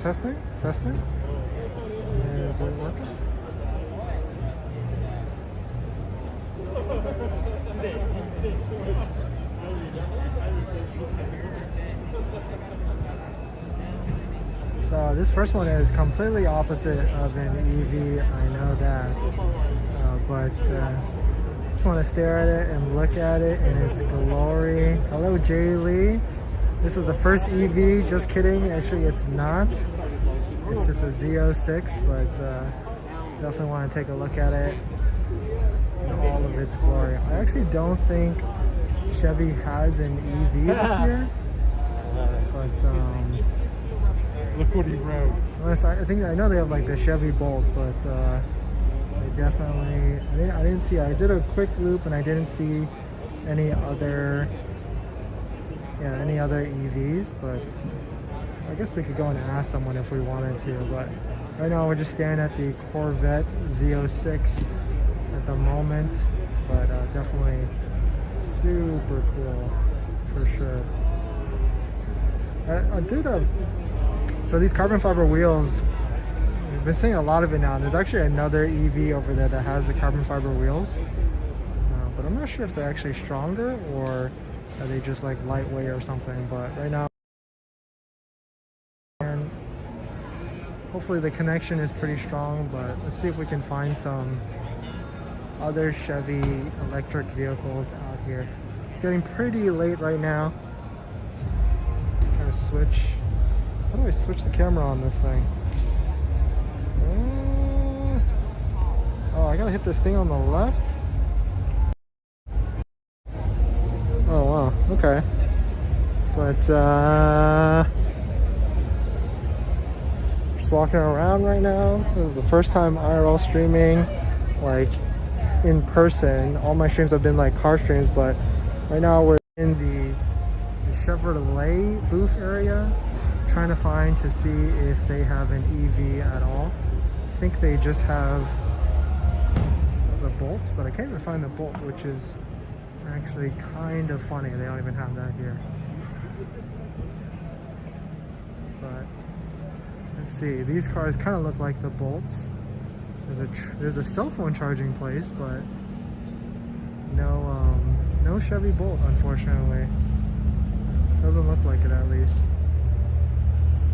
testing. Is it working? So this first one is completely opposite of an EV, I know that, but just want to stare at it and look at it in its glory. Hello Jay Lee. This is the first EV, just kidding, actually it's not. It's just a Z06, but definitely want to take a look at it in all of its glory. I actually don't think Chevy has an EV this year, but look what he wrote. unless I know they have like the Chevy Bolt, but they definitely I didn't see. I did a quick loop and I didn't see any other EVs, but I guess we could go and ask someone if we wanted to. But right now we're just staring at the Corvette Z06 at the moment, but definitely super cool for sure. I did so these carbon fiber wheels, we've been seeing a lot of it now, and there's actually another EV over there that has the carbon fiber wheels, but I'm not sure if they're actually stronger or are they just like lightweight or something. But right now, and hopefully the connection is pretty strong, but let's see if we can find some other Chevy electric vehicles out here. It's getting pretty late right now. Kind of switch. How do I switch the camera on this thing? Oh, I gotta hit this thing on the left. Oh wow, okay. But just walking around right now. This is the first time IRL streaming, like in person. All my streams have been like car streams, but right now we're in the Chevrolet booth area, trying to see if they have an EV at all. I think they just have the Bolts, but I can't even find the Bolt, which is actually kind of funny. They don't even have that here. But let's see, these cars kind of look like the Bolts. There's a cell phone charging place, but no Chevy Bolt, unfortunately. Doesn't look like it, at least.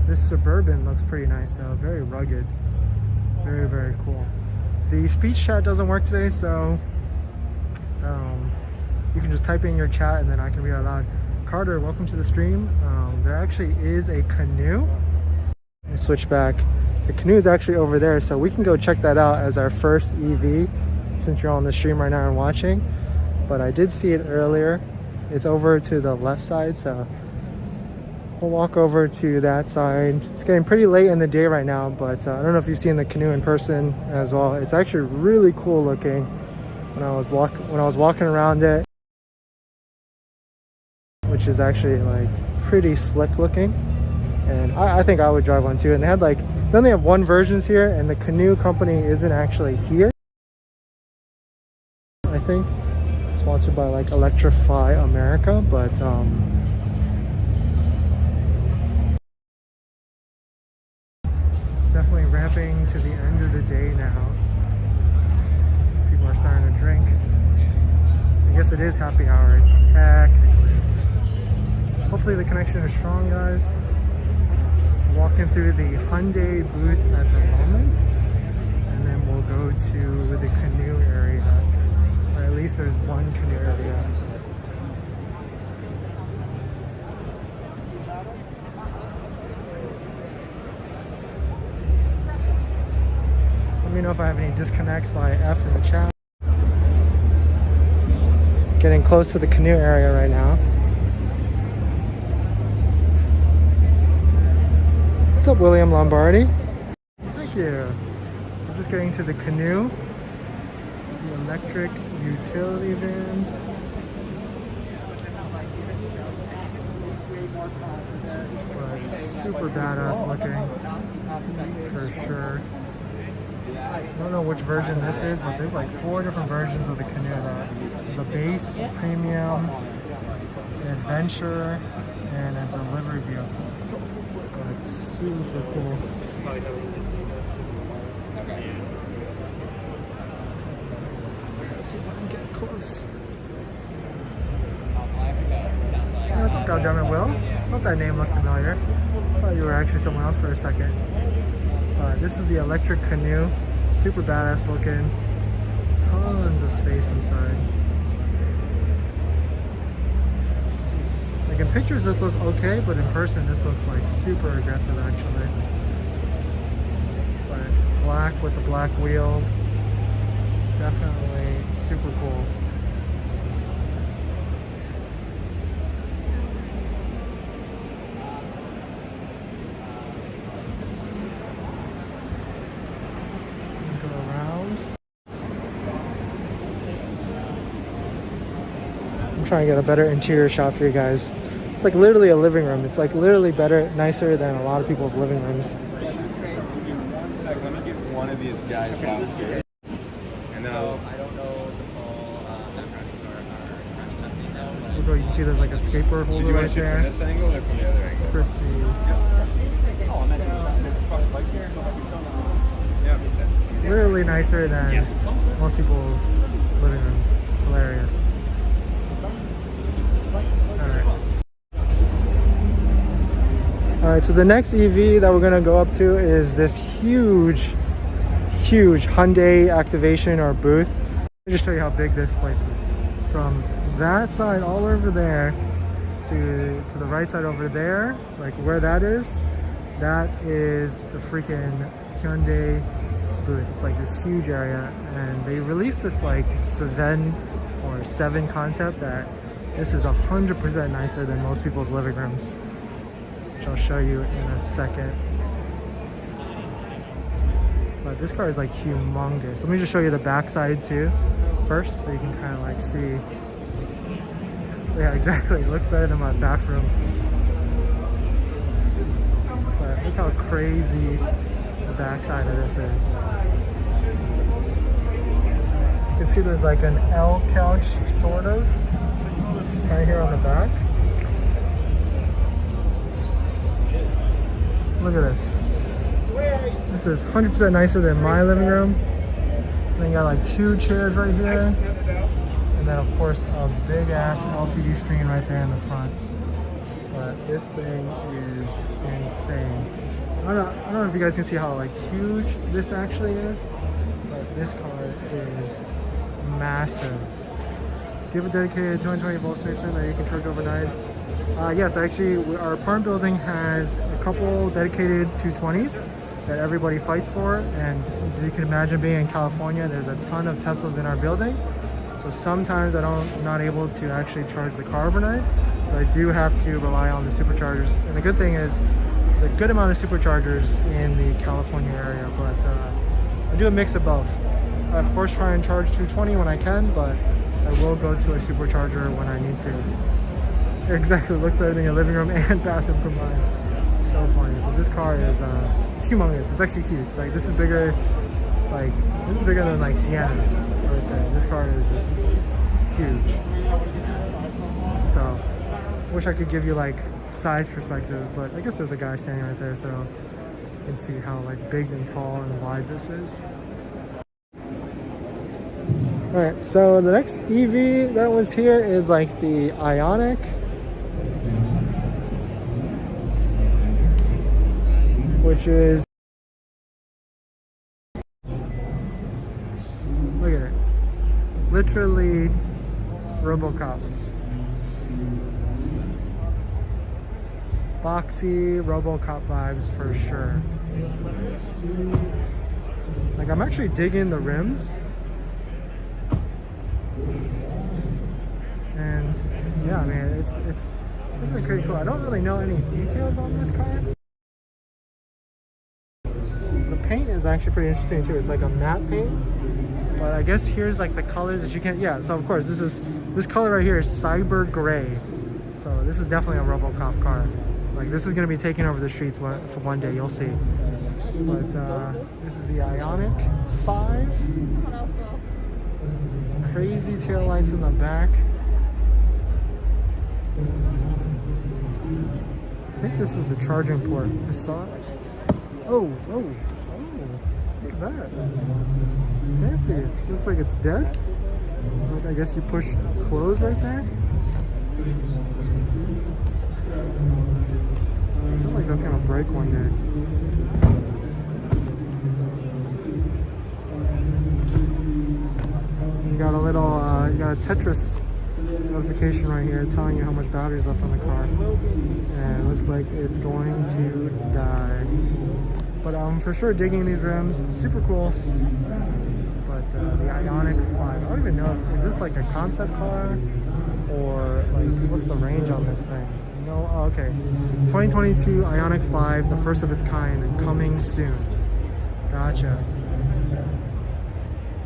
This Suburban looks pretty nice though, very rugged, very, very cool. The speech chat doesn't work today, so you can just type in your chat and then I can read out loud. Carter, welcome to the stream. There actually is a canoe. Let me switch back. The canoe is actually over there, so we can go check that out as our first EV since you're on the stream right now and watching. But I did see it earlier. It's over to the left side, so we'll walk over to that side. It's getting pretty late in the day right now, but I don't know if you've seen the canoe in person as well. It's actually really cool looking. When I was walking around it, which is actually like pretty slick looking, and I think I would drive one too. And they only have one versions here, and the canoe company isn't actually here. I think sponsored by like Electrify America, but definitely ramping to the end of the day now. People are starting to drink. I guess it is happy hour technically. Hopefully the connection is strong, guys. Walking through the Hyundai booth at the moment, and then we'll go to the canoe area. Or at least there's one canoe area. Let me know if I have any disconnects by F in the chat. Getting close to the canoe area right now. What's up, William Lombardi? Thank you. I'm just getting to the canoe, the electric utility van. But super badass looking, for sure. I don't know which version this is, but there's like 4 different versions of the canoe. There's a base, a premium, an adventure, and a delivery vehicle. Super cool. Let's see if I can get close. Yeah, what's up, Goddammit Will? Thought that name looked familiar. Thought you were actually someone else for a second. This is the electric canoe. Super badass looking. Tons of space inside. Like in pictures this look okay, but in person this looks like super aggressive actually. But black with the black wheels. Definitely super cool. Trying to get a better interior shot for you guys. It's like literally a living room. It's like literally better, nicer than a lot of people's living rooms. Give me 1 second. Let me give one of these guys last here. And then I don't know the full background or crash testing now. So you can see there's like a skateboard holder right there. From this angle or from the other angle? Pretty. Oh, I meant to cross the bike here and go back and show them. Yeah, makes sense. Literally nicer than most people's living rooms. Hilarious. Alright, so the next EV that we're going to go up to is this huge Hyundai activation or booth. Let me just show you how big this place is. From that side all over there to the right side over there, like where that is the freaking Hyundai booth. It's like this huge area, and they released this like 7 concept that this is 100% nicer than most people's living rooms. I'll show you in a second. But this car is like humongous. Let me just show you the back side too first, so you can kind of like see. Yeah, exactly. It looks better than my bathroom. But look how crazy the back side of this is. You can see there's like an L couch, sort of, right here on the back. Look at this. This is 100% nicer than my living room. And then you got like 2 chairs right here. And then of course a big ass LCD screen right there in the front. But this thing is insane. I don't know if you guys can see how like huge this actually is. But this car is massive. Do you have a dedicated 220 volt station that you can charge overnight? Yes, actually, our apartment building has a couple dedicated 220s that everybody fights for, and as you can imagine, being in California, there's a ton of Teslas in our building, so sometimes I'm not able to actually charge the car overnight, so I do have to rely on the superchargers. And the good thing is there's a good amount of superchargers in the California area, but I do a mix of both. I of course try and charge 220 when I can, but I will go to a supercharger when I need to. Exactly, looks better than your living room and bathroom combined. So funny. But this car is it's humongous. It's actually huge. Like this is bigger than like Siennas, I would say. This car is just huge. So wish I could give you like size perspective, but I guess there's a guy standing right there, so you can see how like big and tall and wide this is. Alright, so the next EV that was here is like the Ionic. Which is, look at it, literally RoboCop. Boxy RoboCop vibes for sure. Like I'm actually digging the rims. And yeah, I mean, it's definitely pretty cool. I don't really know any details on this car. The paint is actually pretty interesting too. It's like a matte paint, but I guess here's like the colors that you can, yeah, so of course this color right here is cyber gray, so this is definitely a RoboCop car. Like this is going to be taking over the streets for one day, you'll see. But this is the Ionic 5. Crazy tail lights in the back. I think this is the charging port. I saw it. Oh, oh, oh. Look at that. Fancy. Looks like it's dead. Like, I guess you push close right there. I feel like that's gonna break one day. You got a little, you got a Tetris notification right here telling you how much battery's left on the car. And it looks like it's going to die. But I'm for sure digging these rims. Super cool. But the Ionic 5, I don't even know if, is this like a concept car? Or like, what's the range on this thing? No, oh, okay. 2022 Ionic 5, the first of its kind, and coming soon. Gotcha.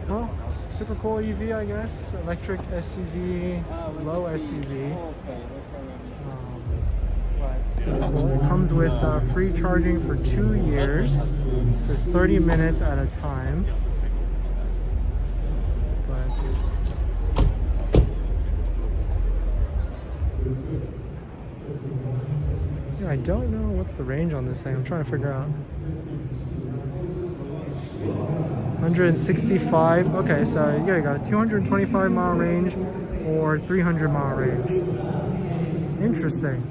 Well, super cool EV, I guess. Electric SUV, low SUV. But it's cool. It comes with free charging for 2 years, for 30 minutes at a time. Yeah, I don't know what's the range on this thing. I'm trying to figure out. 165. Okay, so you got a 225 mile range or 300 mile range. Interesting.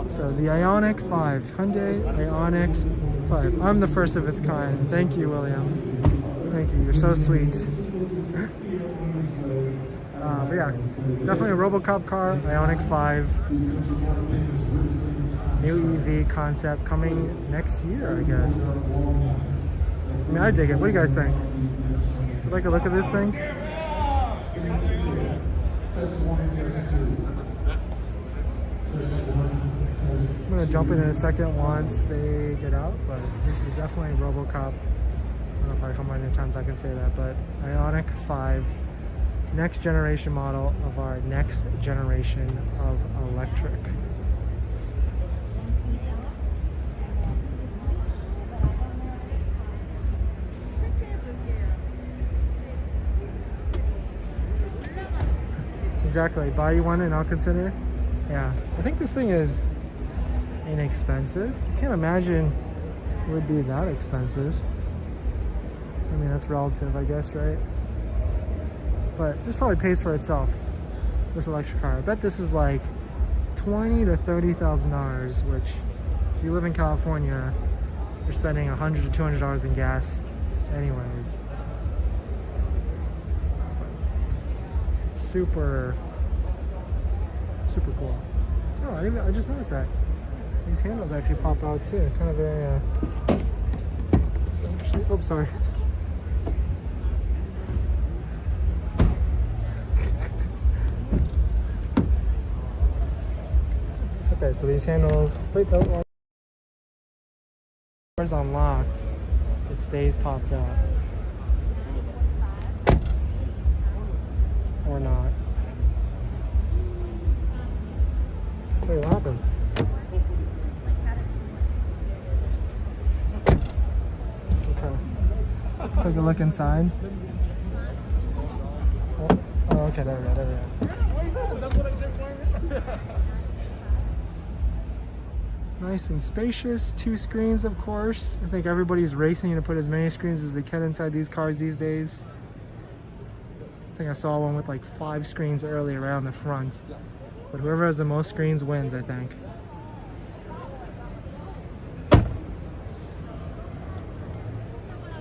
So the Ionic 5, Hyundai Ionic 5. I'm the first of its kind. Thank you, William. Thank you. You're so sweet. But yeah, definitely a RoboCop car. Ionic 5. New EV concept coming next year, I guess. I mean, I dig it. What do you guys think? Would you like a look at this thing? I'm gonna jump in a second once they get out, but this is definitely RoboCop. I don't know how many times I can say that, but Ionic 5, next generation model of our next generation of electric. Exactly, buy you one and I'll consider. Yeah, I think this thing is inexpensive. I can't imagine it would be that expensive. I mean, that's relative, I guess, right? But this probably pays for itself, this electric car. I bet this is like $20,000 to $30,000, which if you live in California, you're spending $100 to $200 in gas anyways. Super cool. Oh, I just noticed that these handles actually pop out too. Kind of very oh, sorry. Okay, so these handles, wait, the door's unlocked, it stays popped out. Or not. Wait, what happened? Okay. Let's take a look inside. Oh, okay, there we go, there we go. Nice and spacious, 2 screens of course. I think everybody's racing to put as many screens as they can inside these cars these days. I think I saw one with like 5 screens earlier around the front. But whoever has the most screens wins, I think.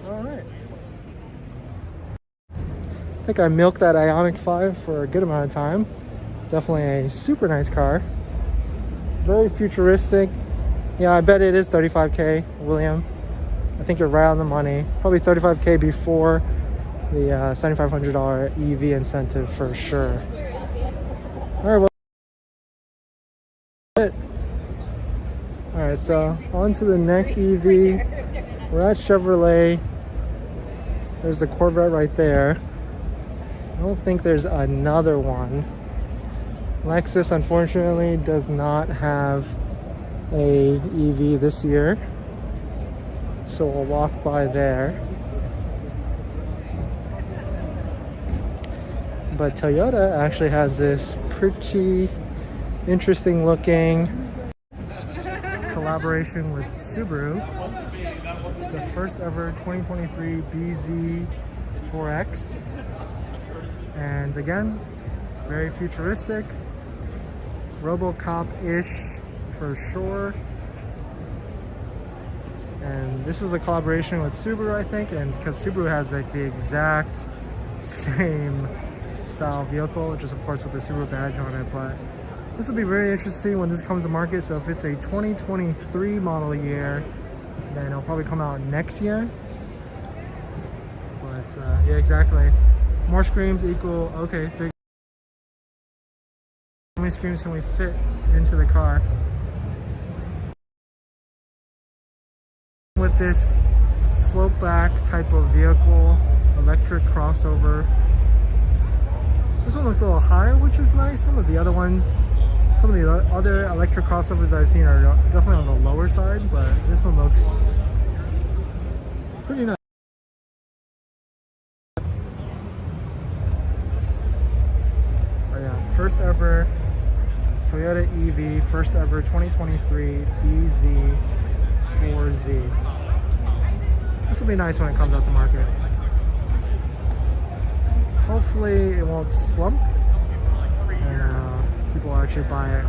Alright. I think I milked that Ionic 5 for a good amount of time. Definitely a super nice car. Very futuristic. Yeah, I bet it is $35K, William. I think you're right on the money. Probably $35K before the $7,500 EV incentive for sure. Alright, well. Alright, so on to the next EV. We're at Chevrolet. There's the Corvette right there. I don't think there's another one. Lexus unfortunately does not have a EV this year, so we'll walk by there. But Toyota actually has this pretty interesting looking collaboration with Subaru. It's the first ever 2023 BZ4X. And again, very futuristic, RoboCop-ish for sure. And this was a collaboration with Subaru, I think, and because Subaru has like the exact same style vehicle, just of course with the Subaru badge on it. But this will be very interesting when this comes to market. So if it's a 2023 model year, then it'll probably come out next year. But yeah, exactly. More screens equal, okay, big. How many screens can we fit into the car? With this slope back type of vehicle, electric crossover. This one looks a little higher, which is nice. Some of the other ones, some of the other electric crossovers that I've seen are definitely on the lower side, but this one looks pretty nice. But yeah, first ever Toyota EV, first ever 2023 BZ4Z. This will be nice when it comes out to market. Hopefully it won't slump and people will actually buy it.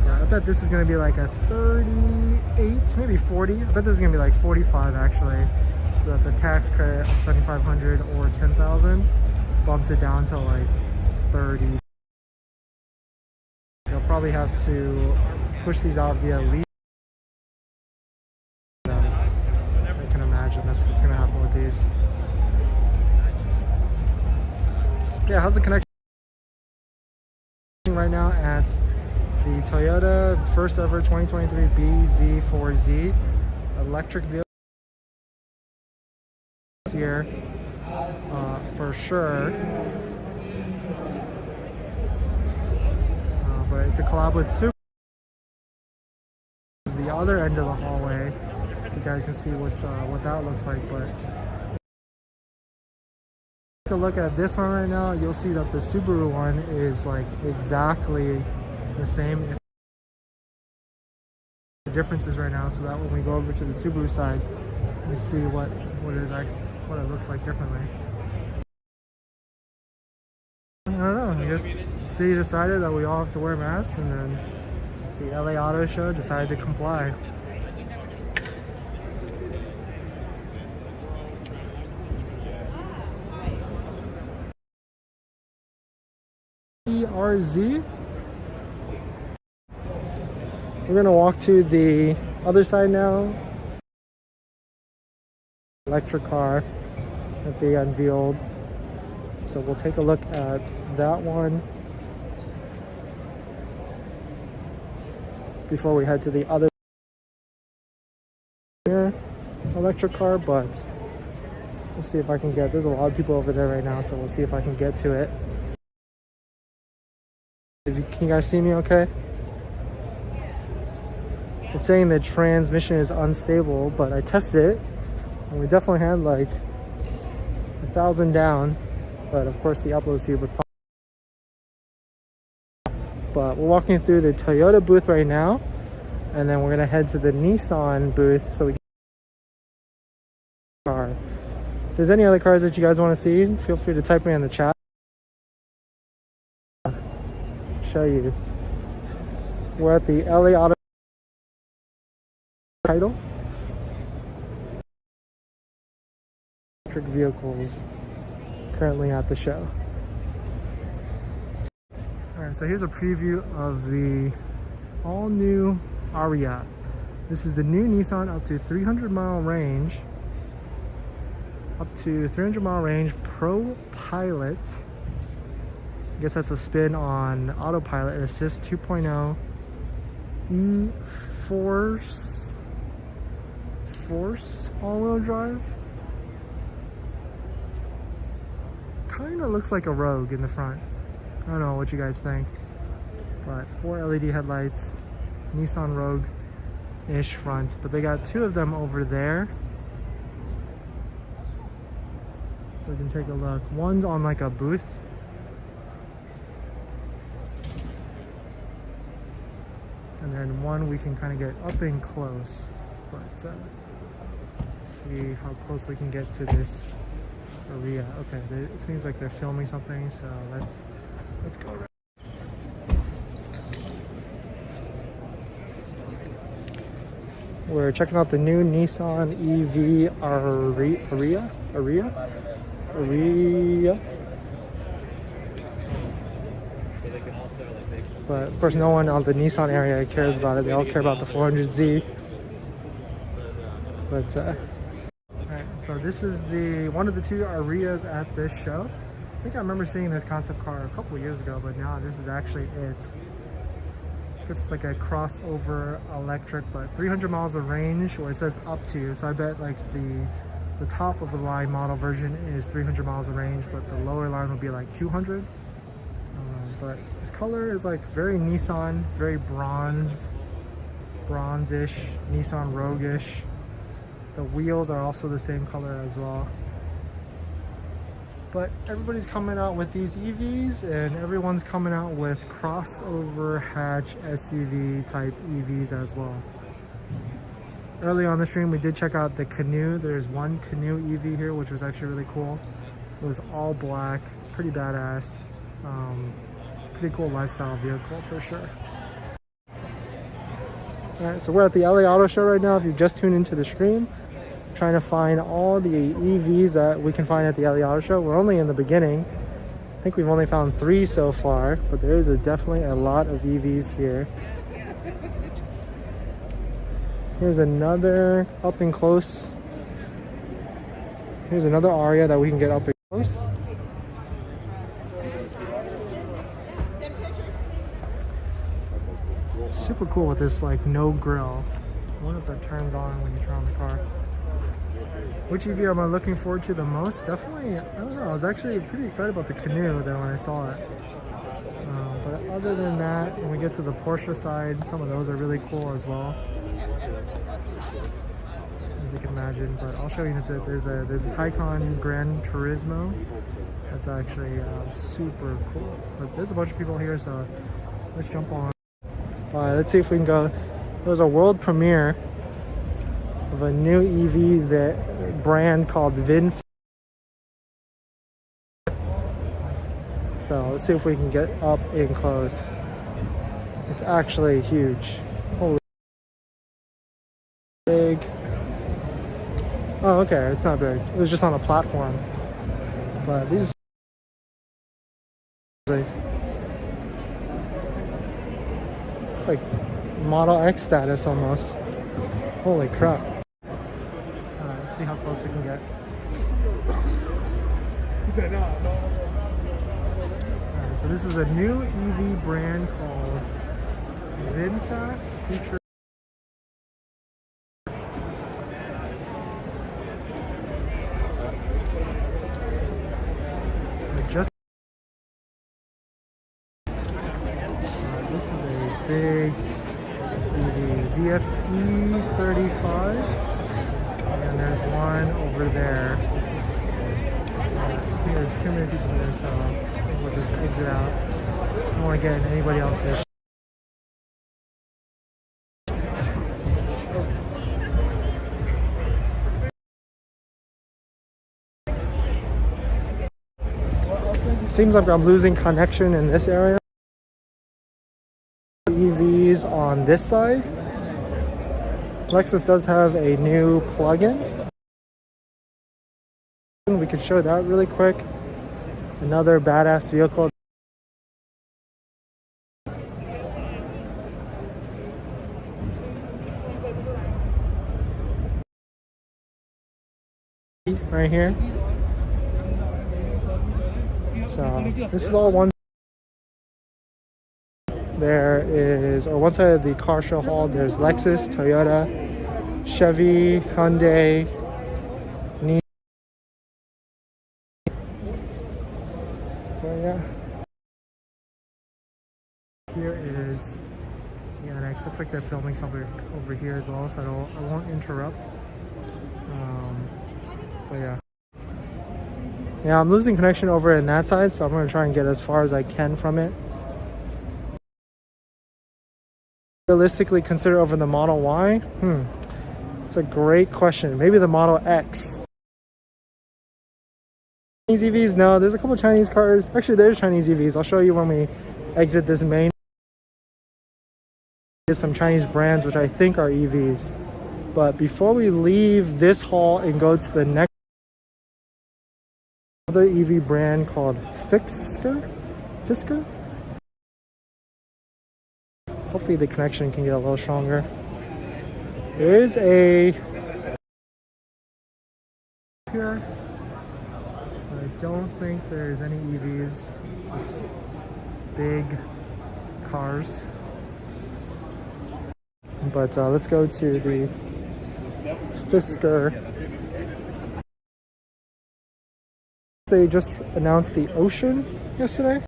But I bet this is going to be like a 38, maybe 40. I bet this is going to be like 45 actually. So that the tax credit of 7,500 or 10,000 bumps it down to like 30. They'll probably have to push these out via lease. I can imagine that's what's going to happen with these. Yeah, how's the connection right now at the Toyota first ever 2023 BZ4Z electric vehicle here for sure. But it's a collab with Subaru. The other end of the hallway, so you guys can see what that looks like. But take a look at this one right now, you'll see that the Subaru one is like exactly the same. The differences right now, so that when we go over to the Subaru side, we see what it looks like differently. I don't know. I guess city decided that we all have to wear masks, and then the LA Auto Show decided to comply. ERZ. We're gonna walk to the other side now. Electric car that they unveiled. So we'll take a look at that one before we head to the other electric car, but we'll see if I can get, there's a lot of people over there right now, so we'll see if I can get to it. Can you guys see me okay? It's saying the transmission is unstable, but I tested it and we definitely had like 1,000 down, but of course the upload speed would pop. But we're walking through the Toyota booth right now, and then we're gonna head to the Nissan booth so we can car. If there's any other cars that you guys want to see, feel free to type me in the chat. Show you. We're at the LA Auto title. Electric vehicles currently at the show. Alright, so here's a preview of the all-new Ariya. This is the new Nissan up to 300-mile range. Up to 300-mile range Pro Pilot. I guess that's a spin on autopilot assist 2.0 Force all-wheel drive. Kind of looks like a Rogue in the front. I don't know what you guys think, but 4 LED headlights, Nissan Rogue-ish front, but they got 2 of them over there. So we can take a look. One's on like a booth. and then one we can kind of get up and close. But see how close we can get to this area. Okay, it seems like they're filming something, so let's go. We're checking out the new Nissan EV Ariya. But of course, no one on the Nissan area cares about it. They all care about the 400Z. But alright, so this is one of the two Ariyas at this show. I think I remember seeing this concept car a couple of years ago, but now this is actually it. It's like a crossover electric, but 300 miles of range, or it says up to. So I bet like the top of the line model version is 300 miles of range, but the lower line will be like 200. But this color is like very Nissan, very bronze-ish, Nissan Rogue-ish. The wheels are also the same color as well. But everybody's coming out with these EVs, and everyone's coming out with crossover hatch SUV type EVs as well. Early on the stream, we did check out the Canoo. There's one Canoo EV here, which was actually really cool. It was all black, pretty badass. Pretty cool lifestyle vehicle for sure. Alright, so we're at the LA Auto Show right now. If you've just tuned into the stream, trying to find all the EVs that we can find at the LA Auto Show. We're only in the beginning. I think we've only found 3 so far, but there is definitely a lot of EVs here. Here's another up and close. Here's another Ariya that we can get up and close. Super cool with this like no grill. I wonder if that turns on when you turn on the car. Which EV am I looking forward to the most? Definitely, I don't know, I was actually pretty excited about the Canoo there when I saw it. But other than that, when we get to the Porsche side, some of those are really cool as well, as you can imagine. But I'll show you in a bit. There's a Taycan Gran Turismo. That's actually super cool. But there's a bunch of people here, so let's jump on. Alright, let's see if we can go. There was a world premiere of a new EV brand called VIN. So let's see if we can get up and close. It's actually huge. Holy big. Oh, okay, it's not big. It was just on a platform. But these it's like Model X status almost. Holy crap. Alright, let's see how close we can get. Alright, so this is a new EV brand called VinFast, featuring this is a big EV, VFE35, and there's one over there. There's too many people here, so I think we'll just exit out. I don't want to get in anybody else's. Seems like I'm losing connection in this area. EVs on this side. Lexus does have a new plug-in. We could show that really quick. Another badass vehicle. Right here. So this is all one. There is, or one side of the car show hall, there's Lexus, Toyota, Chevy, Hyundai, Nissan. But yeah. Here is Ionic. Looks like they're filming something over here as well, so I won't interrupt. But yeah. Yeah, I'm losing connection over in that side, so I'm going to try and get as far as I can from it. realistically consider over the Model Y? It's a great question. Maybe the Model X. Chinese EVs? No, there's a couple Chinese cars. Actually, there's Chinese EVs. I'll show you when we exit this main. There's some Chinese brands which I think are EVs. But before we leave this hall and go to the next other EV brand called Fisker? Hopefully the connection can get a little stronger. There is a here. I don't think there's any EVs, just big cars. But let's go to the Fisker. They just announced the Ocean yesterday,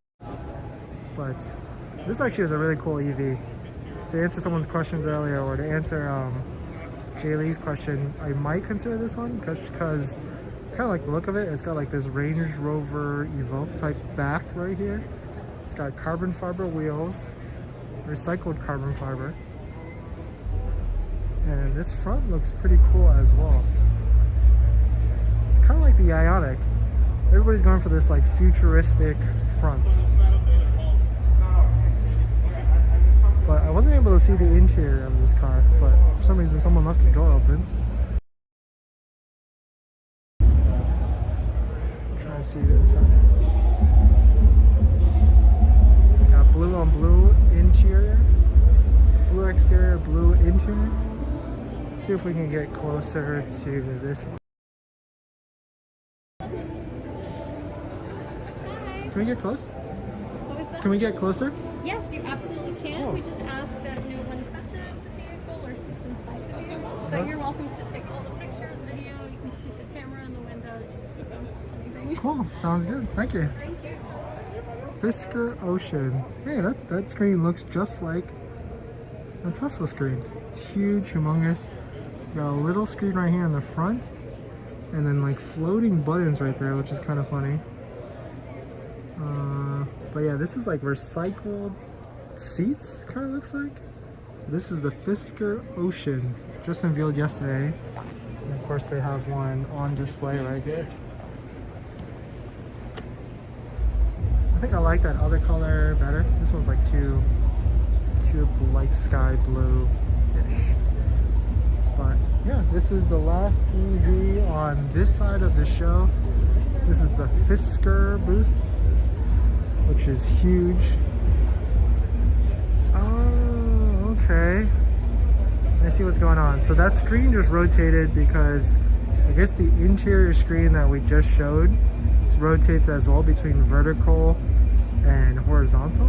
but this actually is a really cool EV. To answer someone's questions earlier, or to answer Jay Lee's question, I might consider this one because kind of like the look of it. It's got like this Range Rover Evoque type back right here. It's got carbon fiber wheels, recycled carbon fiber, and this front looks pretty cool as well. It's kind of like the Ionic. Everybody's going for this like futuristic front. But I wasn't able to see the interior of this car, but for some reason someone left the door open. I'm trying to see the inside. Got blue on blue interior, blue exterior, blue interior. Let's see if we can get closer to this one. Can we get close? What was that? Can we get closer? Yes, you absolutely can. Oh. We just ask that no one touches the vehicle or sits inside the vehicle. But you're welcome to take all the pictures, video. You can see the camera in the window. Just don't touch anything. Cool. Sounds good. Thank you. Thank you. Fisker Ocean. Hey, that screen looks just like a Tesla screen. It's huge, humongous. Got a little screen right here in the front, and then like floating buttons right there, which is kind of funny. But yeah, this is like recycled seats, kind of looks like. This is the Fisker Ocean, just unveiled yesterday. And of course they have one on display right here. I think I like that other color better. This one's like too light sky blue-ish. But yeah, this is the last EV on this side of the show. This is the Fisker Booth, which is huge. Oh, okay. I see what's going on. So that screen just rotated because I guess the interior screen that we just showed rotates as well between vertical and horizontal.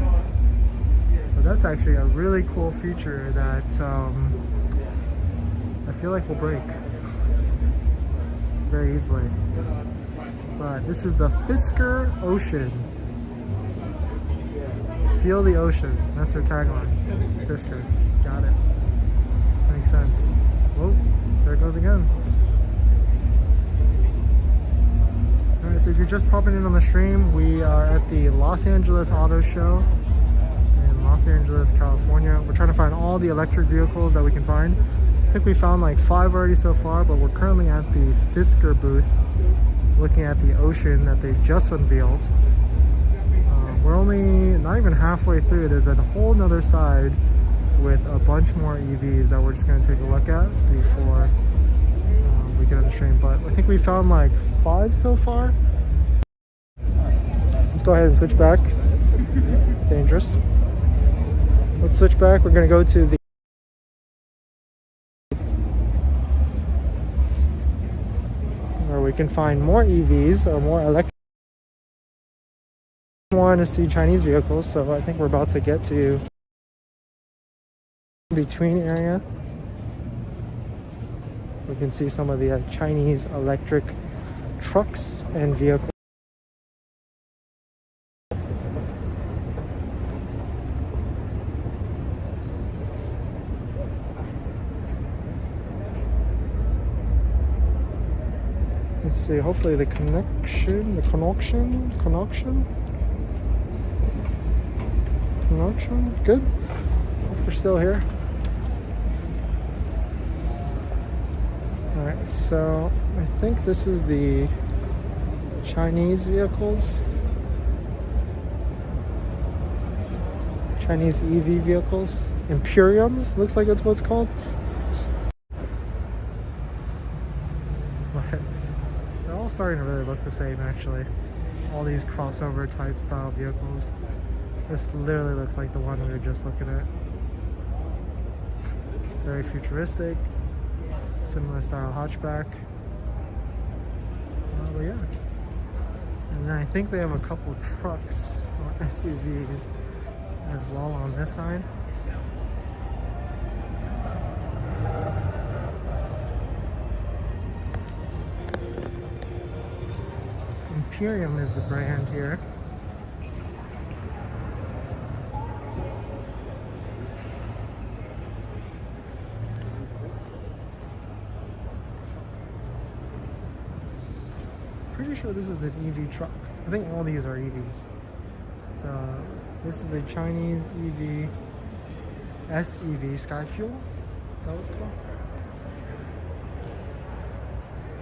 So that's actually a really cool feature that I feel like will break very easily. But this is the Fisker Ocean. Feel the ocean. That's their tagline. Fisker. Got it. Makes sense. Whoa, there it goes again. Alright, so if you're just popping in on the stream, we are at the Los Angeles Auto Show in Los Angeles, California. We're trying to find all the electric vehicles that we can find. I think we found like 5 already so far, but we're currently at the Fisker booth looking at the Ocean that they just unveiled. We're only not even halfway through. There's a whole nother side with a bunch more EVs that we're just going to take a look at before we get on the stream. But I think we found like 5 so far. Let's go ahead and switch back. Dangerous. Let's switch back. We're going to go to the where we can find more EVs or more electric. Want to see Chinese vehicles, so I think we're about to get to between area. We can see some of the Chinese electric trucks and vehicles. Let's see, hopefully the connection, good. Hope we're still here. Alright, so I think this is the Chinese vehicles. Chinese EV vehicles. Imperium looks like it's what it's called. But they're all starting to really look the same actually. All these crossover type style vehicles. This literally looks like the one we were just looking at. Very futuristic. Similar style hatchback. But yeah. And then I think they have a couple trucks or SUVs as well on this side. Imperium is the brand here. Pretty sure this is an EV truck. I think all these are EVs. So this is a Chinese EV, SEV, Sky Fuel. Is that what it's called?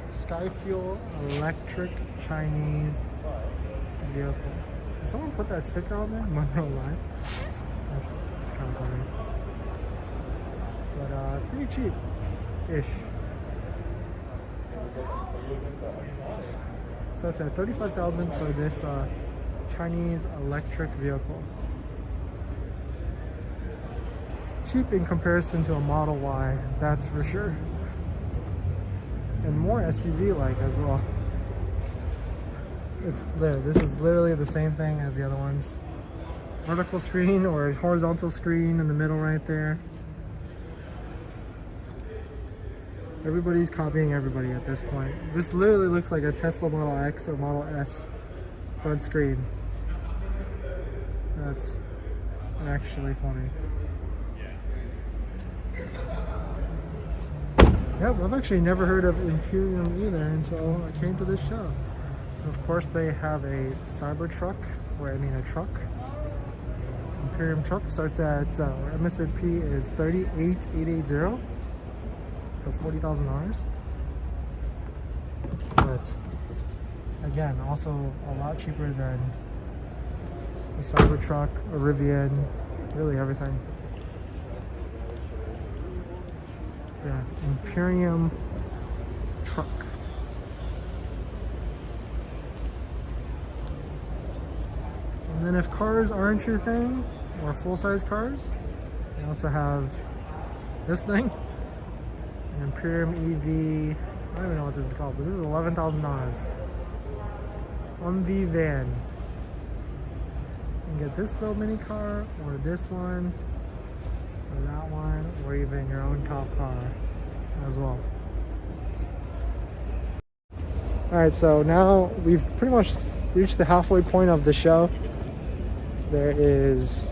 Sky Fuel electric Chinese vehicle. Did someone put that sticker on there? Monroe Live. That's kind of funny. But pretty cheap-ish. So it's at $35,000 for this Chinese electric vehicle. Cheap in comparison to a Model Y, that's for sure. And more SUV-like as well. It's there. This is literally the same thing as the other ones. Vertical screen or horizontal screen in the middle right there. Everybody's copying everybody at this point. This literally looks like a Tesla Model X or Model S front screen. That's actually funny. Yep, I've actually never heard of Imperium either until I came to this show. Of course, they have a Cybertruck, or I mean a truck. Imperium truck starts at MSRP is $38,880, so $40,000. But again, also a lot cheaper than the Cybertruck, a RIVIAN, really everything. Yeah, Imperium truck. And then if cars aren't your thing, or full-size cars, they also have this thing, an Imperium EV. I don't even know what this is called, but this is $11,000. Van. You can get this little mini car, or this one, or that one, or even your own cop car as well. Alright, so now we've pretty much reached the halfway point of the show. There is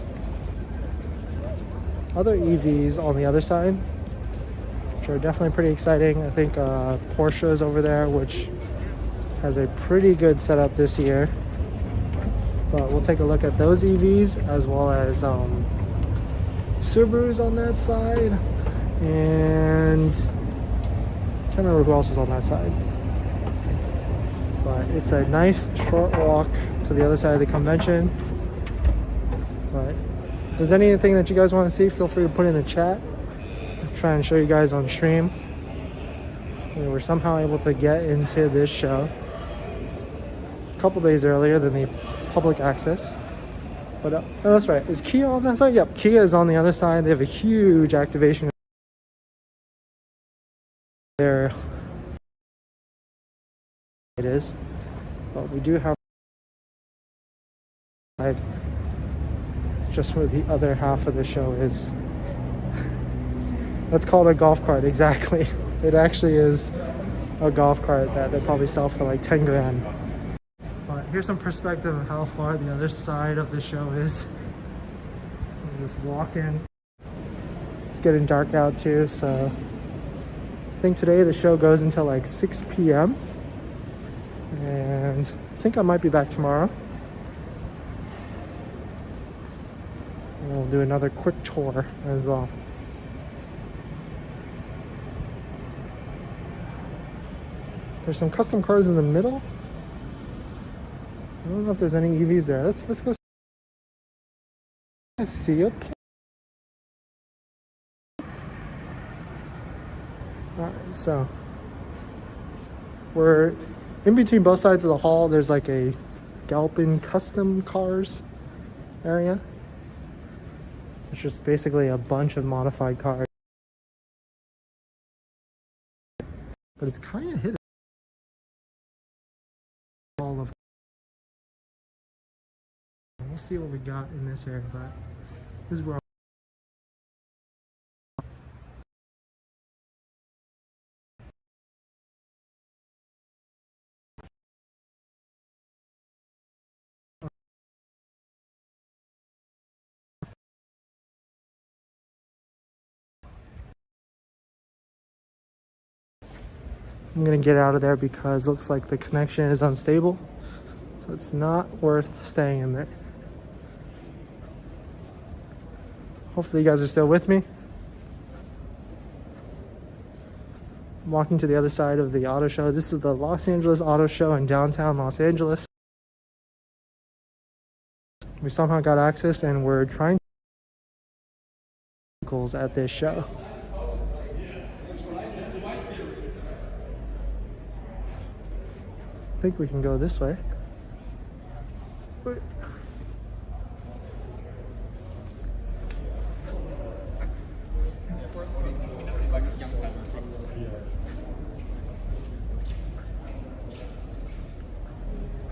other EVs on the other side, which are definitely pretty exciting. I think Porsche is over there, which has a pretty good setup this year. But we'll take a look at those EVs, as well as Subaru's on that side, and I can't remember who else is on that side. But it's a nice short walk to the other side of the convention. But if there's anything that you guys want to see, feel free to put in the chat. I'll try and show you guys on stream. We were somehow able to get into this show a couple days earlier than the public access. But oh, that's right. Is Kia on that side? Yep, Kia is on the other side. They have a huge activation there. It is. But we do have just where the other half of the show is. That's called a golf cart, exactly. It actually is a golf cart that they probably sell for like 10 grand. But here's some perspective of how far the other side of the show is. We're just walking. It's getting dark out too, so I think today the show goes until like 6 p.m. and I think I might be back tomorrow. And we'll do another quick tour as well. There's some custom cars in the middle. I don't know if there's any EVs there. Let's go see it. Alright, so we're in between both sides of the hall. There's like a Galpin custom cars area. It's just basically a bunch of modified cars. But it's kind of hidden. All of. We'll see what we got in this area, but this is where I'm gonna get out of there because it looks like the connection is unstable, so it's not worth staying in there. Hopefully you guys are still with me. I'm walking to the other side of the auto show. This is the Los Angeles Auto Show in downtown Los Angeles. We somehow got access and we're trying vehicles at this show. I think we can go this way. But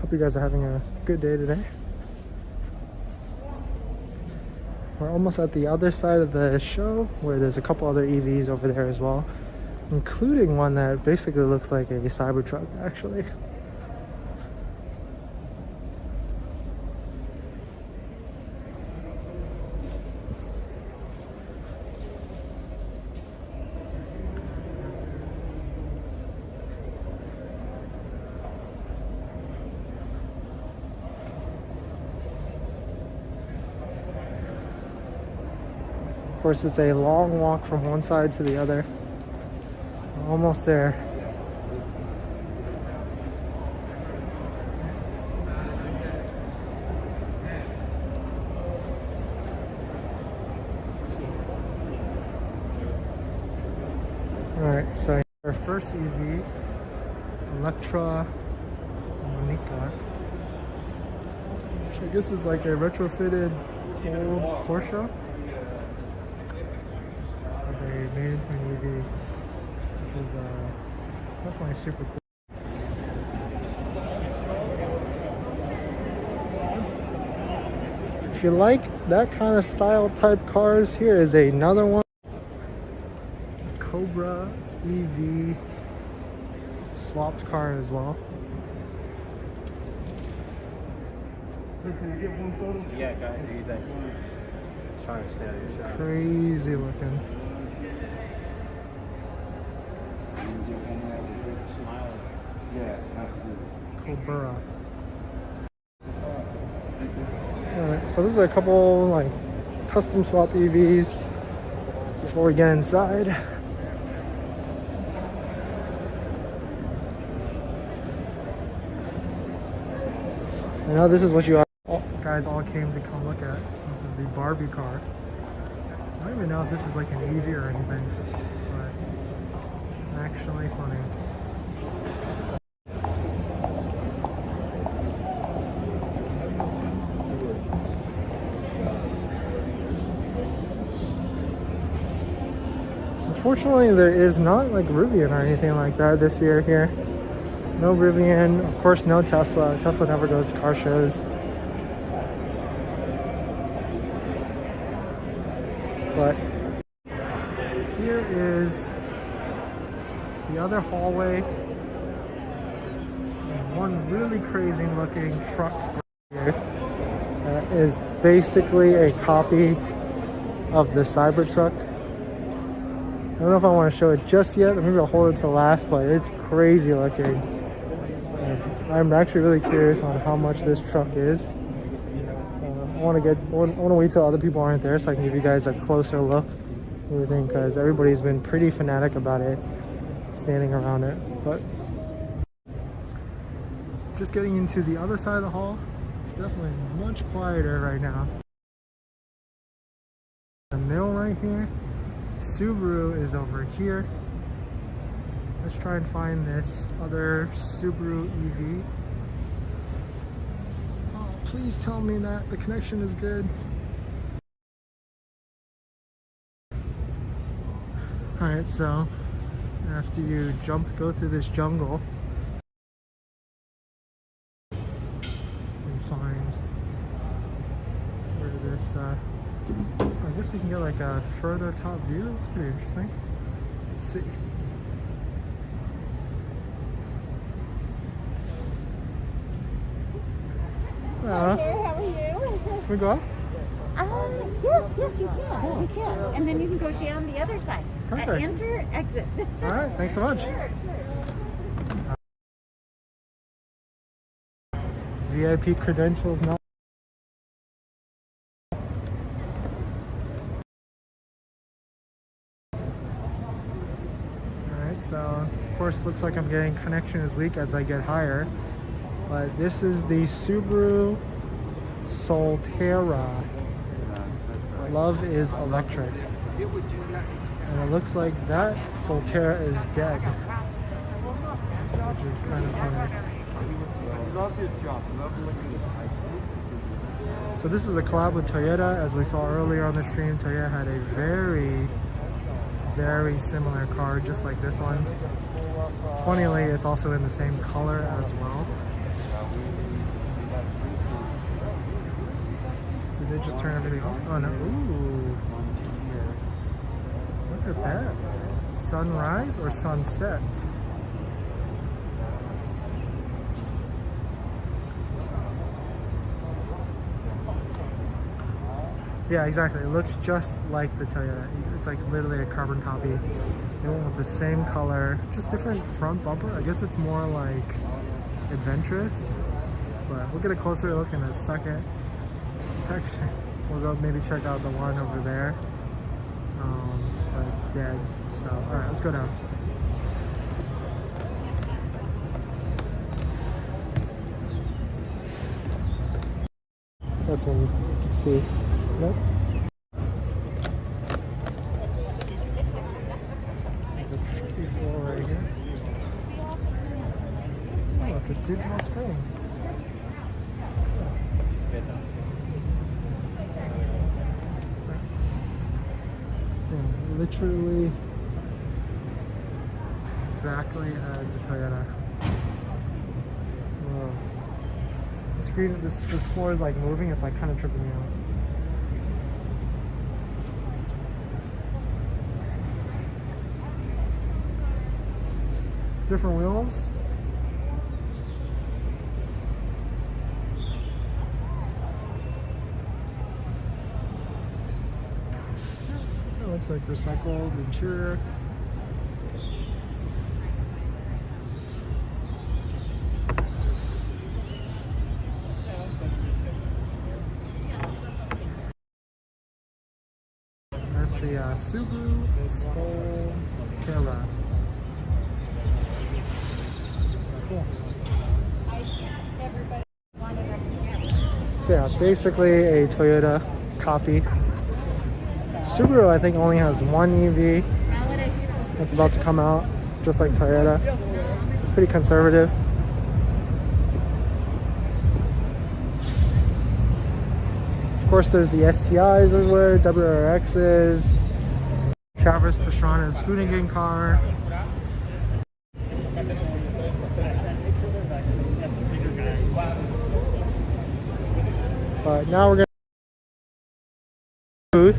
hope you guys are having a good day today. We're almost at the other side of the show where there's a couple other EVs over there as well, including one that basically looks like a Cybertruck actually. Of course, it's a long walk from one side to the other. We're almost there. Alright, so our first EV, Electra Monica, which I guess is like a retrofitted old Porsche. They made into an EV, which is definitely super cool. If you like that kind of style type cars, here is another one. Cobra EV swapped car as well. Can I get one photo? Yeah, go ahead. Do you think? Trying to stay out of your shot. Crazy looking. Cobra. Alright, so this is a couple like custom swap EVs before we get inside. I know this is what you guys all came to come look at. This is the Barbie car. I don't even know if this is like an EV or anything, but actually funny. Unfortunately, there is not like RIVIAN or anything like that this year here. No RIVIAN, of course no Tesla. Tesla never goes to car shows. But here is the other hallway. There's one really crazy looking truck right here that is basically a copy of the Cybertruck. I don't know if I want to show it just yet, or maybe I'll hold it till last, but it's crazy looking. I'm actually really curious on how much this truck is. I want to wait till other people aren't there so I can give you guys a closer look and everything, because everybody's been pretty fanatic about it, standing around it. But just getting into the other side of the hall. It's definitely much quieter right now. The mill right here. Subaru is over here. Let's try and find this other Subaru EV. Oh, please tell me that the connection is good. Alright, so after you go through this jungle and find where this, I guess we can get like a further top view. It's pretty interesting. Let's see. Hi there, how are you? Can we go up? Yes, you can. Cool. You can. And then you can go down the other side. Perfect. Enter, exit. All right, thanks so much. Sure. VIP credentials not. Alright, so of course looks like I'm getting connection is weak as I get higher. But this is the Subaru Solterra. Love is electric. And it looks like that Solterra is dead. Which is kind of funny. So this is a collab with Toyota. As we saw earlier on the stream, Toyota had a very, very similar car just like this one. Funnily, it's also in the same color as well. Did they just turn everything off? Oh no. Ooh. Look at that. Sunrise or sunset? Yeah, exactly. It looks just like the Toyota. It's like literally a carbon copy. They went with the same color, just different front bumper. I guess it's more like adventurous, but we'll get a closer look in a second. It's actually, we'll go maybe check out the one over there, but it's dead. So, all right, let's go down. That's in, let's see. Nope. There's a tricky floor right here. Oh, it's a digital screen. Yeah, literally exactly as the Toyota. Whoa. The screen, this floor is like moving. It's like kind of tripping me out. Different wheels. It looks like recycled interior. That's the Subaru Solterra. Cool. So yeah, basically a Toyota copy. Subaru, I think, only has one EV that's about to come out, just like Toyota. Pretty conservative. Of course, there's the STIs everywhere, WRXs, Travis Pastrana's Hoonigan car. But now we're going to booth.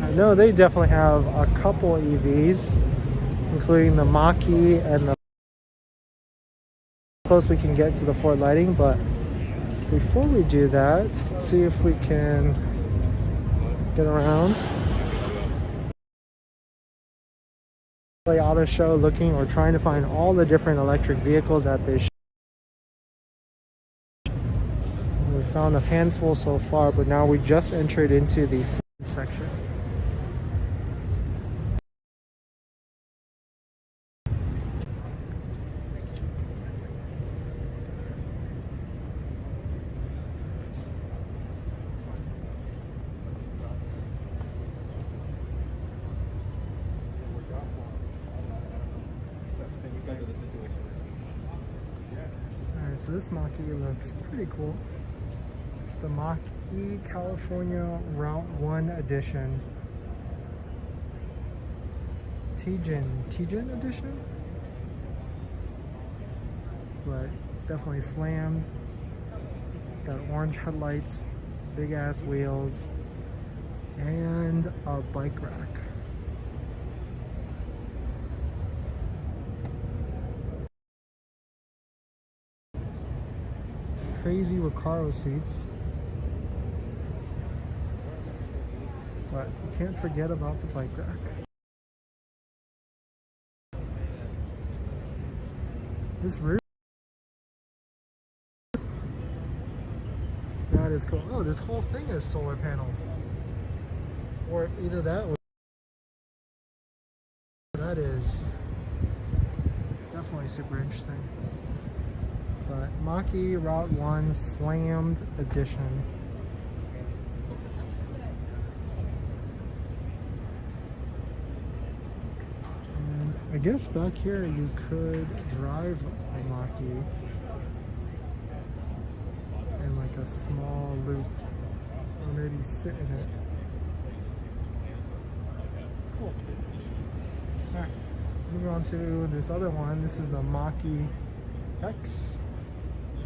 I know they definitely have a couple EVs, including the Mach-E and the close we can get to the Ford lighting. But before we do that, let's see if we can get around. Auto show, looking or trying to find all the different electric vehicles that they show. We found a handful so far, but now we just entered into the food section. So this Mach-E looks pretty cool. It's the Mach-E California Route 1 edition. T-Gen edition? But it's definitely slammed. It's got orange headlights, big ass wheels, and a bike rack. Crazy Recaro seats. But you can't forget about the bike rack. This roof, that is cool. Oh, this whole thing is solar panels. Or either that or that is definitely super interesting. But Mach-E Route 1 Slammed Edition. And I guess back here you could drive a Mach-E in like a small loop, or maybe sit in it. Cool. Alright, moving on to this other one. This is the Mach-E X.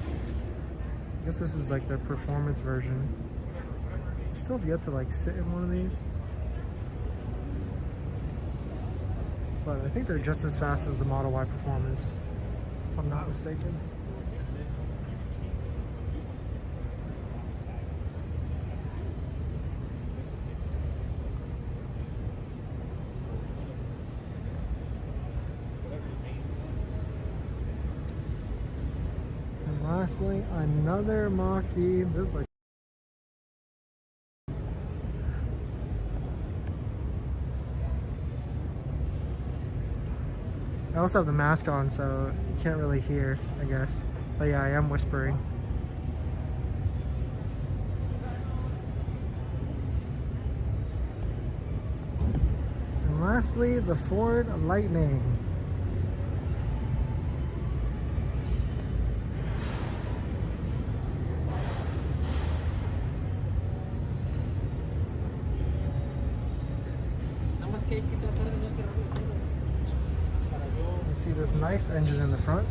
I guess this is like their performance version. Still have yet to like sit in one of these. But I think they're just as fast as the Model Y Performance, if I'm not mistaken. And lastly, another Mach-E. There's like I also have the mask on, so you can't really hear, I guess. But yeah, I am whispering. And lastly, the Ford Lightning. See this nice engine in the front.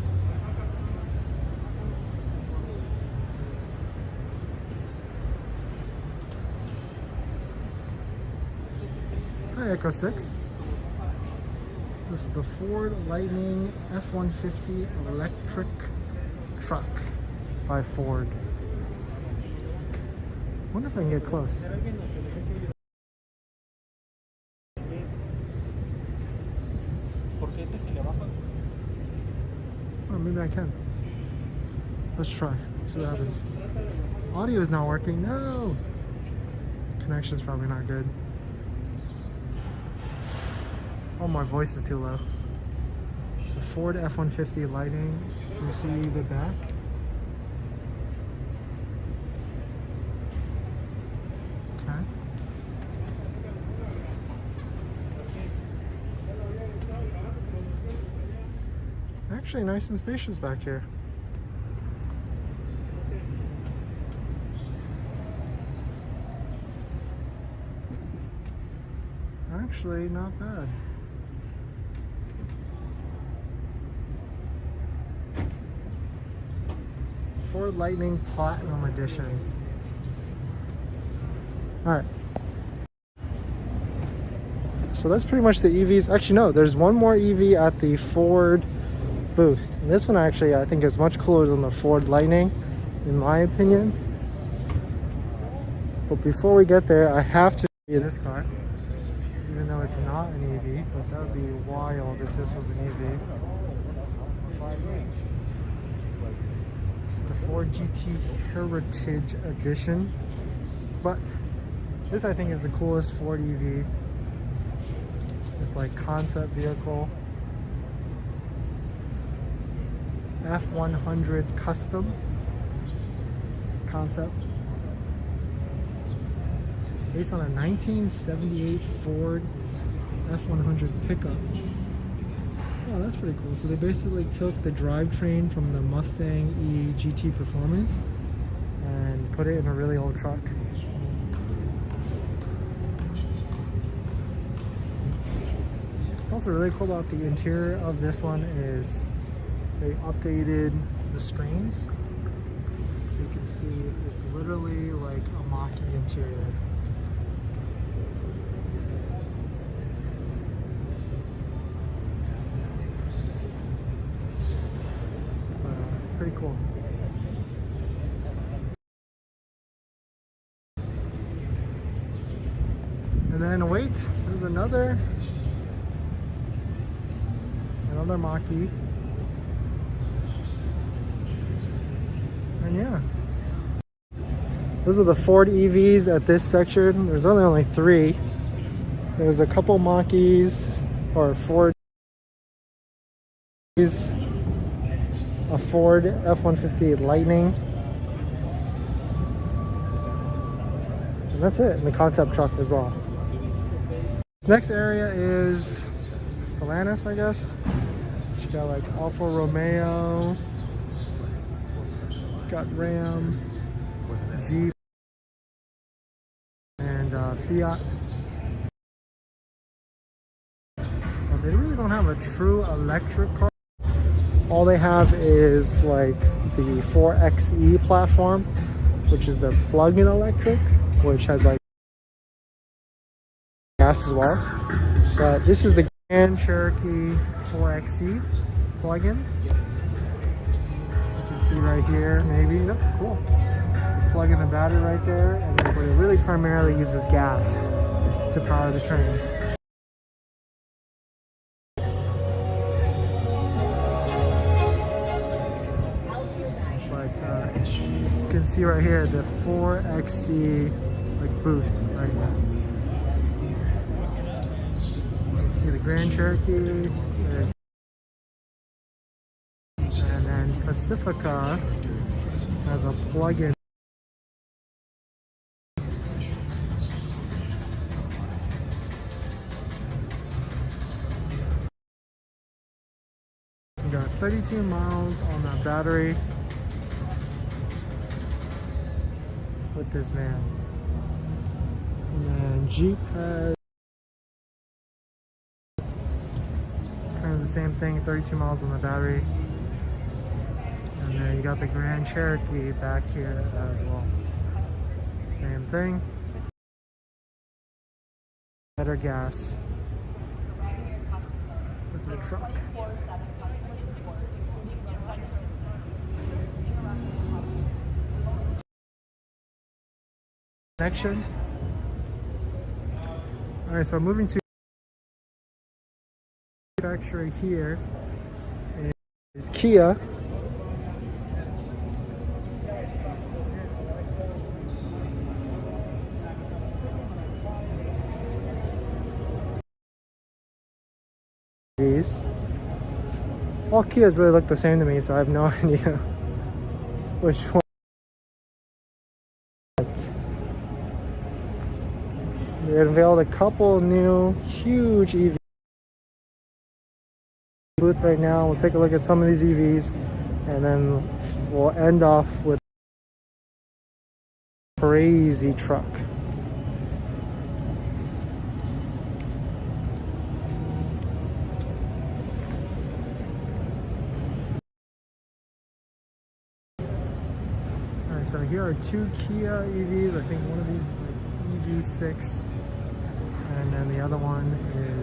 Hi Echo 6. This is the Ford Lightning F-150 electric truck by Ford. I wonder if I can get close. Oh, maybe I can. Let's try. See what happens. Audio is not working. No! Connection's probably not good. Oh, my voice is too low. So Ford F-150 Lightning. You see the back? Okay. Actually nice and spacious back here. Actually not bad. Ford Lightning Platinum Edition. Alright. So that's pretty much the EVs. Actually no, there's one more EV at the Ford Booth. And this one actually I think is much cooler than the Ford Lightning, in my opinion. But before we get there, I have to show you this car. Even though it's not an EV, but that would be wild if this was an EV. This is the Ford GT Heritage Edition. But this I think is the coolest Ford EV. It's like concept vehicle. F-100 custom concept. Based on a 1978 Ford F-100 pickup. Oh, that's pretty cool. So they basically took the drivetrain from the Mustang E GT Performance and put it in a really old truck. What's also really cool about the interior of this one is they updated the screens. So you can see it's literally like a Mach-E interior. Pretty cool. And then wait, there's another Mach-E. And yeah, those are the Ford EVs at this section. There's only 3. There's a couple Mach-Es or Ford, a Ford F-150 Lightning, and that's it. And the concept truck as well. This next area is Stellantis, I guess. You got like Alfa Romeo, got Ram, Jeep, and Fiat. But they really don't have a true electric car. All they have is like the 4xe platform, which is their plug-in electric, which has like gas as well. But this is the Grand Cherokee 4xe plug-in. You can see right here, maybe. Oh, cool. You plug in the battery right there, and then, but it really primarily uses gas to power the train. You can see right here the 4xe like booth right here. You can see the Grand Cherokee. There's, and then Pacifica has a plug-in. We got 32 miles on that battery with this van. And then Jeep has kind of the same thing, 32 miles on the battery. And then you got the Grand Cherokee back here as well. Same thing. Better gas with the truck. Connection. All right, so moving to manufacturer here is Kia. All Kias really look the same to me, so I have no idea which one. They unveiled a couple new huge EVs booth right now. We'll take a look at some of these EVs, and then we'll end off with a crazy truck. Alright, so here are 2 Kia EVs. I think one of these is like EV6, and then the other one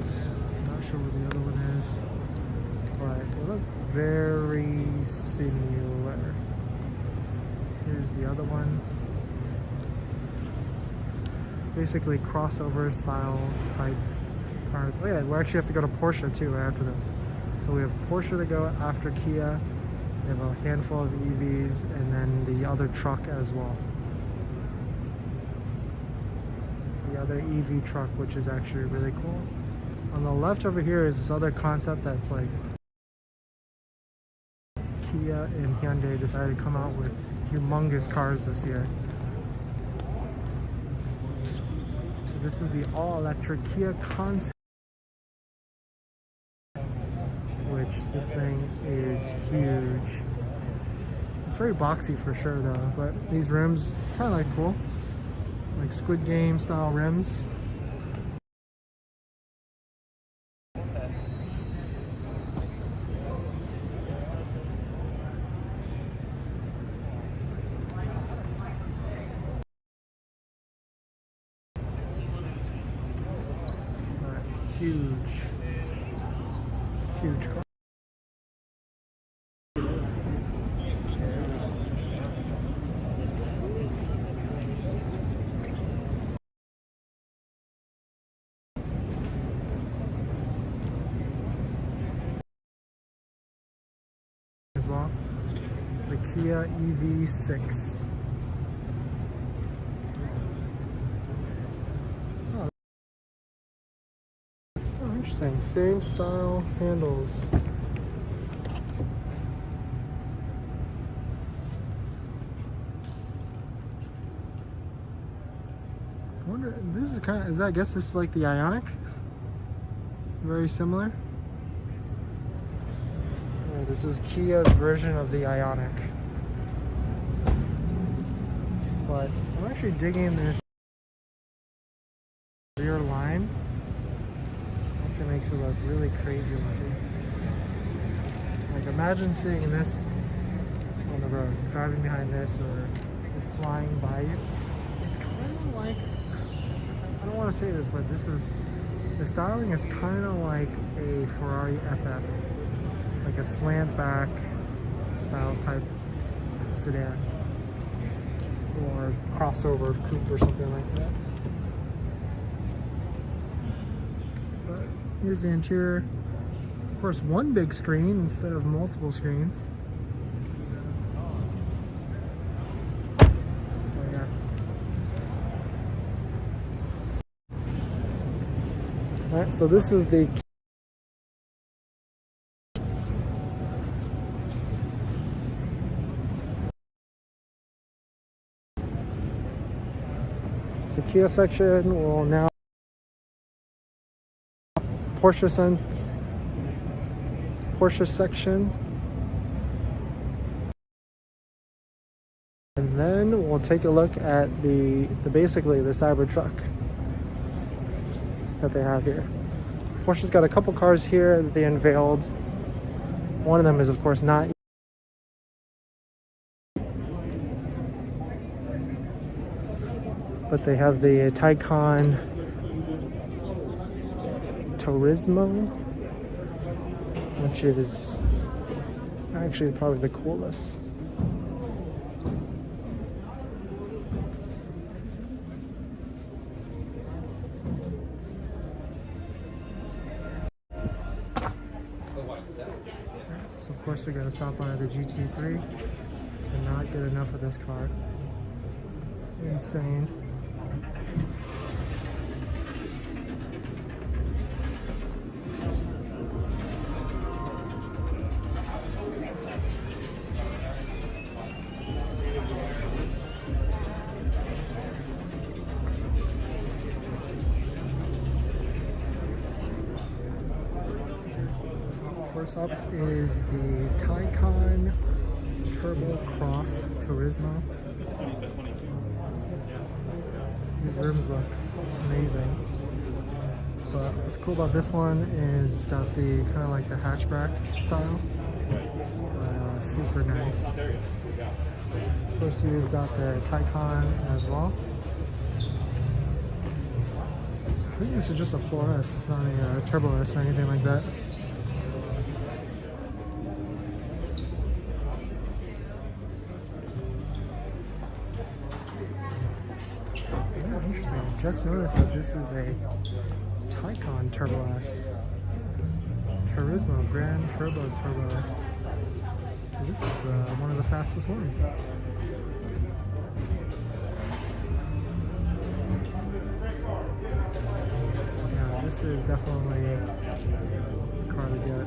is, I'm not sure what the other one is, but they look very similar. Here's the other one. Basically crossover style type cars. Oh yeah, we actually have to go to Porsche too right after this. So we have Porsche to go after Kia. We have a handful of EVs, and then the other truck as well. The other EV truck, which is actually really cool. On the left over here is this other concept that's like Kia and Hyundai decided to come out with humongous cars this year. So this is the all-electric Kia concept, which This thing is huge. It's very boxy for sure though, but these rims kind of like cool. Like Squid Game style rims. Huge car. As well, the Kia EV6. Interesting. Same style handles. I wonder, this is kind of, I guess this is like the Ionic? Very similar. Yeah, this is Kia's version of the Ionic. But I'm actually digging this rear line. It makes it look really crazy looking. Like imagine seeing this on the road, driving behind this or flying by you. It's kind of like, I don't want to say this, but the styling is kind of like a Ferrari FF, like a slant back style type sedan or crossover coupe or something like that. Here's the interior. Of course, one big screen instead of multiple screens. Oh, yeah. Alright, so this is the Kia section. Will now Porsche section, and then we'll take a look at basically the Cybertruck that they have here. Porsche's got a couple cars here that they unveiled. One of them is of course not, but they have the Taycan Turismo, which is actually probably the coolest. So of course we gotta stop by the GT3. Cannot get enough of this car. Insane. First up is the Taycan Turbo Cross Turismo. These rims look amazing. But what's cool about this one is it's got the kind of like the hatchback style. But, super nice. Of course, you've got the Taycan as well. I think this is just a 4S. It's not a Turbo S or anything like that. Interesting. I just noticed that this is a Taycan Turbo S. Turismo Grand Turbo S. So this is one of the fastest ones. Yeah, this is definitely a car to get.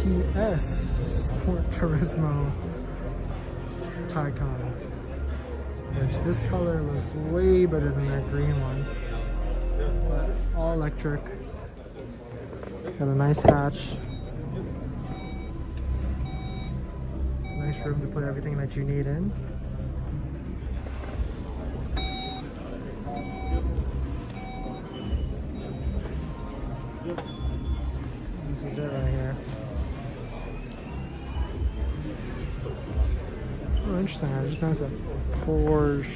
GTS Sport Turismo Taycan. Which this color looks way better than that green one. But all electric. Got a nice hatch. Nice room to put everything that you need in. This is it right here. Oh, interesting. I just noticed a Porsche.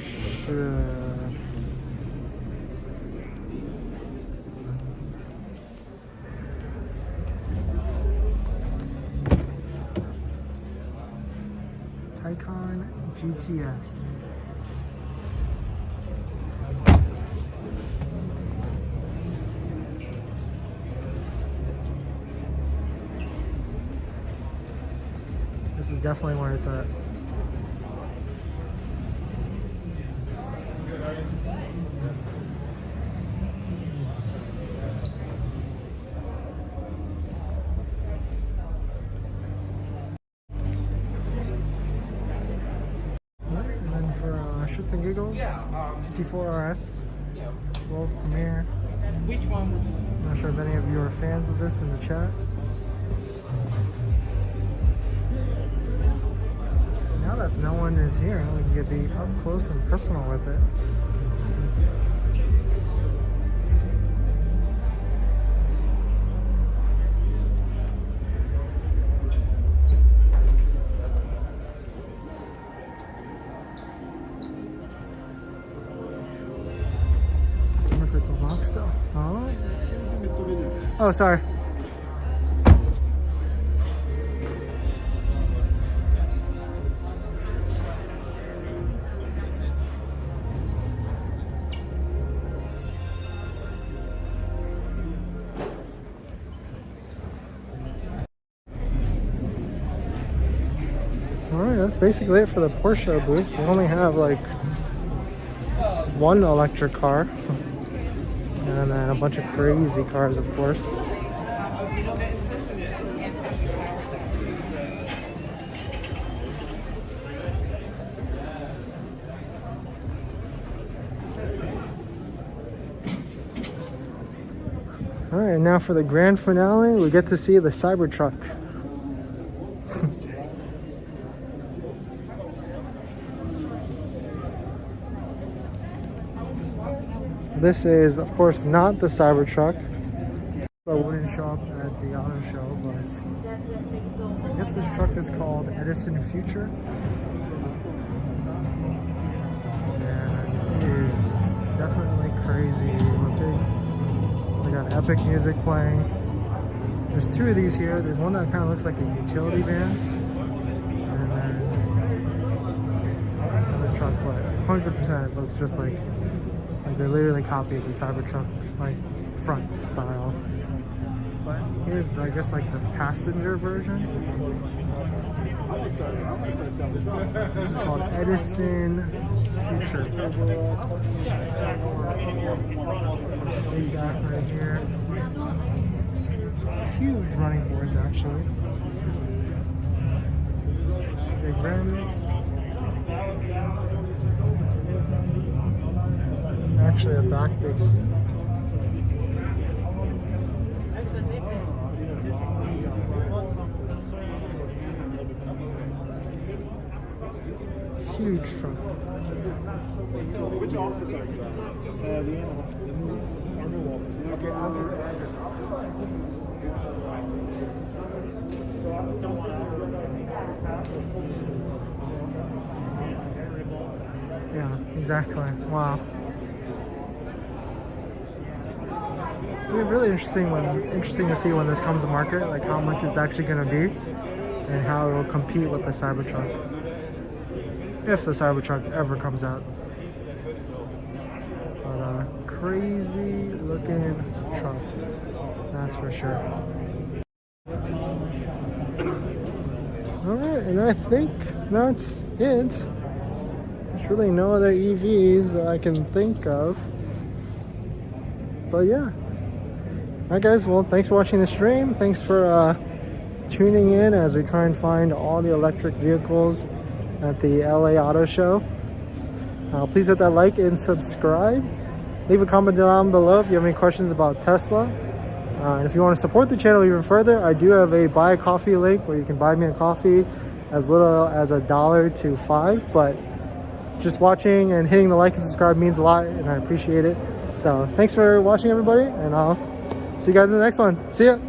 Taycan GTS. This is definitely where it's at. And then for shits and giggles, GT4 RS, World Premiere. Which one? I'm not sure if any of you are fans of this in the chat. Now that no one is here, we can get be up close and personal with it. I wonder if it's unlocked still. Oh. Oh, sorry. Alright, that's basically it for the Porsche booth. They only have like one electric car and then a bunch of crazy cars, of course. Alright, now for the grand finale, we get to see the Cybertruck. This is, of course, not the Cybertruck. I wouldn't show up at the auto show, but I guess this truck is called Edison Future. And it is definitely crazy looking. They got epic music playing. There's two of these here. There's one that kind of looks like a utility van. And then another truck, but 100% looks just like they literally copied the Cybertruck like front style. But here's, I guess, like the passenger version. This is called Edison Future. Big back right here. Huge running boards, actually. Big rims. Actually, a back big seat. Huge truck. Which office are you at? The new office. Okay, yeah, exactly. Wow. It'll be really interesting to see when this comes to market, like how much it's actually going to be and how it will compete with the Cybertruck, if the Cybertruck ever comes out. But crazy looking truck, that's for sure. Alright, and I think that's it. There's really no other EVs that I can think of. But yeah. Alright guys, well, thanks for watching the stream. Thanks for tuning in as we try and find all the electric vehicles at the LA Auto Show. Please hit that like and subscribe. Leave a comment down below if you have any questions about Tesla. And if you want to support the channel even further, I do have a buy a coffee link where you can buy me a coffee as little as $1 to $5. But just watching and hitting the like and subscribe means a lot, and I appreciate it. So thanks for watching, everybody, and I'll see you guys in the next one. See ya.